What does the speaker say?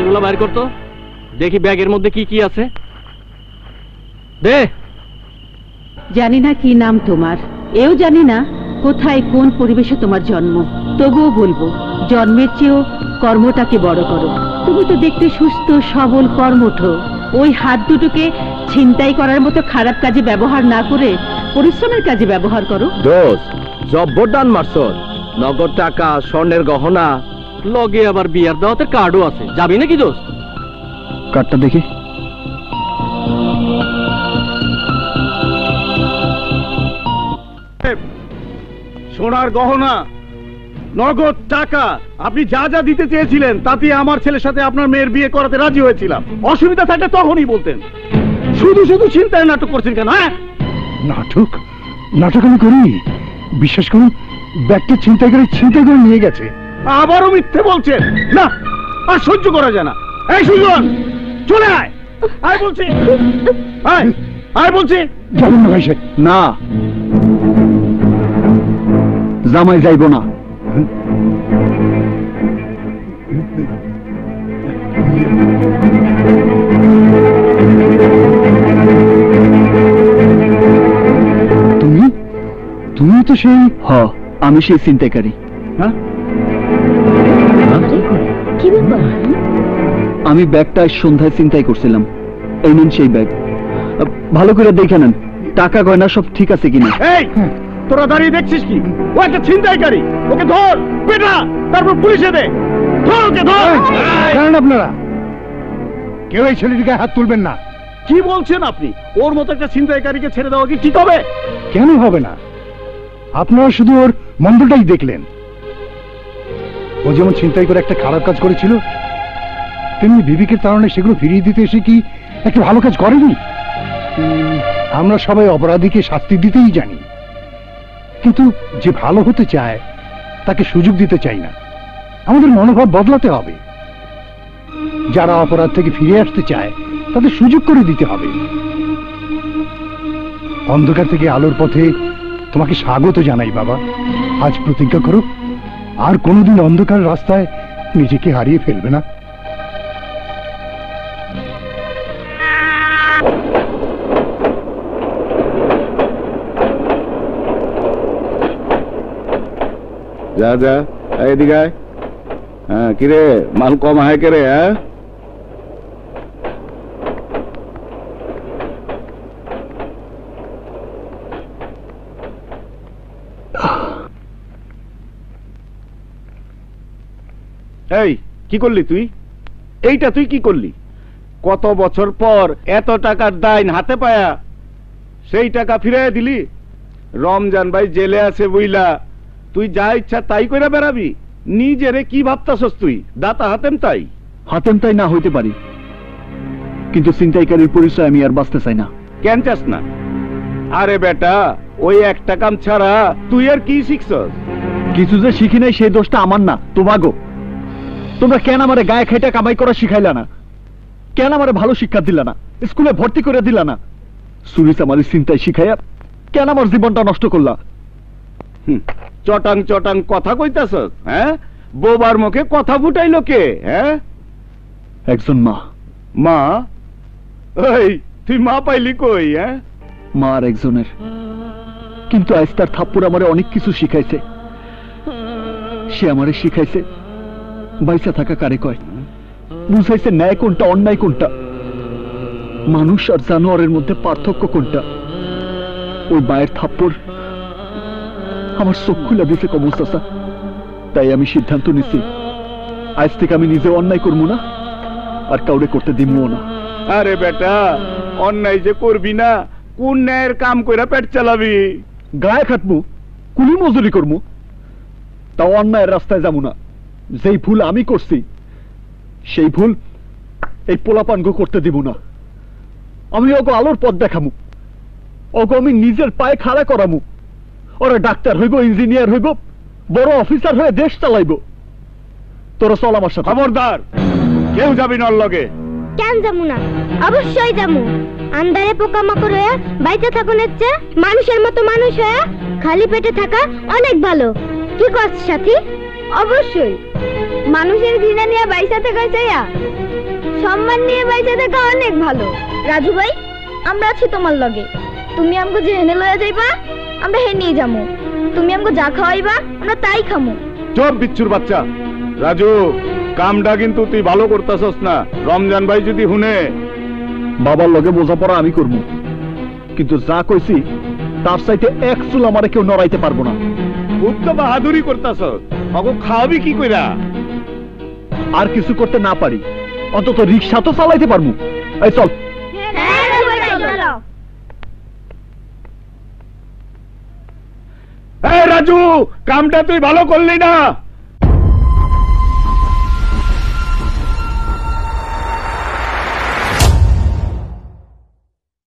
টাকাগুলো বাইর করতো, দেখি ব্যাগের মধ্যে কি কি আছে। দে। জানি না কি নাম তোমার, এও জানি না কোথায় কোন পরিবেশে তোমার জন্ম, তবুও বলবো জন্মের চেয়েও কর্মটাকে বড় করো। তুমি তো দেখতে সুস্থ সবল কর্মঠ, ওই হাত দুটোকে ছিনতাই করার মতো খারাপ কাজে ব্যবহার না করে পরিশ্রমের কাজে ব্যবহার করো। দোস্ত জব্বরদান মারছর, নগদ টাকা, স্বর্ণের গহনা, লগে আবার বিয়ার দাওয়াতের কার্ডও আছে। যাবি নাকি দোস্ত? কার্ডটা দেখি। সোনার গহনা, নগদ টাকা, আপনি যা যা দিতে চেয়েছিলেন তাতে আমার ছেলের সাথে আপনার মেয়ের বিয়ে করাতে রাজি হয়েছিলাম। অসুবিধা থাকলে তখনই বলতেন। শুধু শুধু চিন্তায় নাটক করছেন কেন? হ্যাঁ, নাটক নাটক আমি করিনি, বিশ্বাস করুন। ব্যাগটা ছিনতাই করে নিয়ে গেছে। আবারও মিথ্যে বলছেন। না, আর সহ্য করা যায় না। এই সুজন, চলে আয়, আয় বলছি, আয়, আয় বলছি। যাবেন না ভাই সাহেব। না, জামাই যাইব না। তুমি তুমি তো সেই। আমি সেই ছিনতাইকারী। হ্যাঁ, কি ব্যাপার? আমি ব্যাগটা সন্ধ্যায় ছিনতাই করছিলাম। এই নিন সেই ব্যাগ, ভালো করে দেখে নেন টাকা গয়না সব ঠিক আছে কিনা। এই তোরা দাঁড়িয়ে দেখছিস কি? ও একটা ছিনতাইকারী, ওকে ধর, পেটা, তারপর পুলিশে দে। ধর ওকে, ধর। জানেন আপনারা কেউ এই ছেলেটিকে হাত তুলবেন না। কি বলছেন আপনি? ওর মতো একটা ছিনতাইকারীকে ছেড়ে দেওয়া কি ঠিক হবে? কেন হবে না? আপনারা শুধু ওর মন্দটাই দেখলেন। ও যেমন ছিনতাই করে একটা খারাপ কাজ করেছিল, তেমনি বিবেকের তাড়নায় সেগুলো ফিরিয়ে দিতে এসে কি একটা ভালো কাজ করেনি? আমরা সবাই অপরাধীকে শাস্তি দিতেই জানি, কিন্তু যে ভালো হতে চায় তাকে সুযোগ দিতে চাই না। আমাদের মনোভাব বদলাতে হবে। যারা অপরাধ থেকে ফিরে আসতে চায় তাদের সুযোগ করে দিতে হবে। অন্ধকার থেকে আলোর পথে তোমাকে স্বাগত জানাই বাবা। আজ প্রতিজ্ঞা করো আর কোনোদিন অন্ধকার রাস্তায় নিজেকে হারিয়ে ফেলবে না। যা যা, এদিকে আয়। হ্যাঁ, কিরে মাল কম আয় কে রে? হ্যাঁ, এই কি করলি তুই? এইটা তুই কি করলি? কত বছর পর এত টাকার দাইন হাতে পায়া সেই টাকা ফিরাইয়া দিলি। রমজান ভাই জেলে আছে বুইলা তুই যা ইচ্ছা তাই কইরা বেড়াবি? নিজেরে কি ভাবতাছস তুই? দাতা হাতেম তাই? হাতেম তাই না হইতে পারি, কিন্তু ছিনতাইকারীর পরিচয় আমি আর বাঁচতে চাই না। কেন চাস না? আরে বেটা, ওই একটা কাম ছাড়া তুই আর কি শিখছস? কিছু যে শিখি নাই সেই দোষটা আমার না, তোমাগো। তোমরা কেন আমারে গায়ে খেটে কামাই করা শিখাইলা না? কেন আমারে ভালো শিক্ষা দিলা না? স্কুলে ভর্তি করে দিলা না? সুরিস আমার চিন্তায় শিখাইয়া কেন আমার জীবনটা নষ্ট করলা? চটাং চটাং কথা কইতাছস? হ্যাঁ, বোবার মুখে কথা ফুটাইল কে? হ্যাঁ, একজন মা। মা? এই তুই মা পাইলি কই? হ্যাঁ, মা আর একজনের, কিন্তু আজ তার থাপ্পড় আমারে অনেক কিছু শিখাইছে। সে আমারে শিখাইছে বাইসা থাকা কারে কয়, বুঝাইছে ন্যায় কোনটা অন্যায় কোনটা, মানুষ আর জানোয়ারের মধ্যে পার্থক্য কোনটা। ওই মায়ের থাপ্পড় আমার চোখ খুলে দিছে কমল চাচা। তাই আমি সিদ্ধান্ত নিছি আজ থেকে আমি নিজে অন্যায় করবো না, আর কাউরে করতে দিমও না। আরে বেটা, অন্যায় যে করবি না, কোন ন্যায়ের কাম কইরা পেট চালাবি? গায়ে খাটবো, কুলি মজুরি করবো, তাও অন্যায়ের রাস্তায় যাবো না। যেই ভুল আমি করছি সেই ভুল এই পোলাপানগো করতে দিব না। আমি ওগো আলোর পথ দেখামু, ওগো আমি নিজের পায়ে খাড়া করামু। ওরা ডাক্তার হইব, ইঞ্জিনিয়ার হইব, বড় অফিসার হয়ে দেশ চালাইব। তোরা চল আমার সাথে। খবরদার, কেউ যাবি না ওর লগে। কেন যাবো না? অবশ্যই যাবো। আন্ধারে পোকামাকড় হয়ে বাইতে থাকুনের চেয়ে মানুষের মতো মানুষ হয়ে খালি পেটে থাকা অনেক ভালো। কি করছ সাথী? অবশ্যই। মানুষের ঘৃণা নিয়ে বাইসা থাকা চাইয়া সম্মান নিয়ে বাইচে থাকা অনেক ভালো। রাজু ভাই, আমরা আছি তোমার লগে। তুমি আমগো যে হেনে লয়া যাইবা আমরা হে নিয়ে যামু। তুমি আমগো যা খাওয়াইবা আমরা তাই খামু। চুপ বিচ্ছুর বাচ্চা। রাজু, কামটা কিন্তু তুই ভালো করতেছস না। রমজান ভাই যদি শুনে। বাবার লগে বোঝাপড়া আমি করব, কিন্তু যা কইছি তার চাইতে এক চুল আমারে কেউ নড়াইতে পারবো না। খুব তো বাহাদুরি করতেছস। ওগো খাওয়াবি কি কইরা? আর কিছু করতে না পারি, অন্তত রিক্সা তো চালাইতে পারবো। এই চল। হ্যাঁ রাজু ভাই, চলো। এই রাজু, কামটা তুই ভালো করলি না।